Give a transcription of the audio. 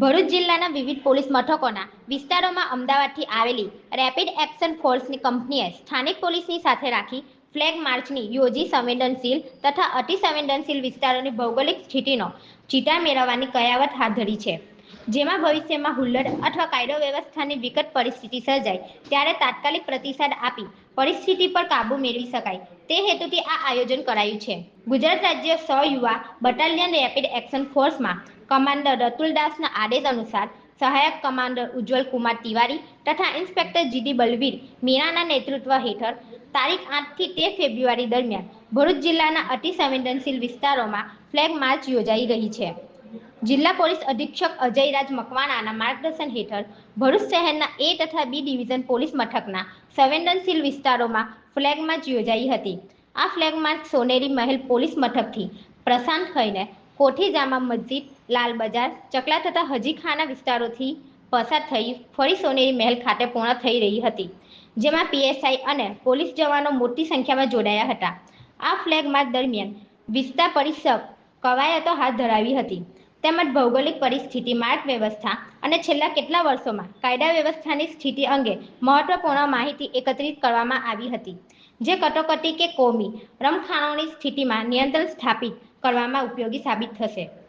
ભરૂચ જિલ્લાના વિવિધ પોલીસ મથકોના વિસ્તારોમાં અમદાવાદથી આવેલી રેપિડ એક્શન ફોર્સની કંપનીએ સ્થાનિક પોલીસની સાથે રાખી ફ્લેગ માર્ચની યોજી સંવેદનશીલ તથા અતિ સંવેદનશીલ વિસ્તારોની ભૌગોલિક સ્થિતિનો ચિતાર મેળવવાની કયાવત હાથ ધરી છે. જેમાં ભવિષ્યમાં હુલ્લડ અથવા કાયદો વ્યવસ્થાની વિકટ પરિસ્થિતિ સર્જાય ત્યારે તાત્કાલિક પ્રતિસાદ આપી પરિસ્થિતિ પર કાબૂ મેળવી શકાય તે હેતુથી આ આયોજન કરાયું છે. ગુજરાત રાજ્ય યુવા બટાલિયન રેપિડ એક્શન ફોર્સમાં કમાન્ડર રતુલદાસના આદેશ અનુસાર સહાયક કમાન્ડર ઉજ્જવલ કુમાર તિવારી તથા ઇન્સ્પેક્ટર જીડી બલવીર મીણાના નેતૃત્વ હેઠળ તારીખ 8 થી 13 ફેબ્રુઆરી દરમિયાન ભરૂચ જિલ્લાના અતિ સંવેદનશીલ વિસ્તારોમાં ફ્લેગ માર્ચ યોજાઈ રહી છે. જિલ્લા પોલીસ અધિક્ષક અજયરાજ મકવાણાના માર્ગદર્શન હેઠળ ભરૂચ શહેરના એ તથા બી ડિવિઝન પોલીસ મથકના સંવેદનશીલ વિસ્તારોમાં ફ્લેગ માર્ચ યોજાઈ હતી. આ ફ્લેગ માર્ચ સોનેરી મહેલ પોલીસ મથકથી પ્રશાંત થઈને કોઠી જામા મસ્જિદ, લાલ બજાર, ચકલા તથા હજીખાના વિસ્તારોથી પસાર થઈ ફરી સોનેરી મહેલ ખાતે પૂર્ણ થઈ રહી હતી. જેમાં પીએસઆઈ અને પોલીસ જવાનો મોટી સંખ્યામાં જોડાયા હતા. આ ફ્લેગ માર્ચ દરમિયાન વિસ્તાર પરિસર કવાયતો હાથ ધરાવી હતી તેમજ ભૌગોલિક પરિસ્થિતિ, માર્ગ વ્યવસ્થા અને છેલ્લા કેટલા વર્ષોમાં કાયદા વ્યવસ્થાની સ્થિતિ અંગે મહત્વપૂર્ણ માહિતી એકત્રિત કરવામાં આવી હતી. જે કટોકટી કે કોમી રમખાણોની સ્થિતિમાં નિયંત્રણ સ્થાપિત કરવામાં ઉપયોગી સાબિત થશે.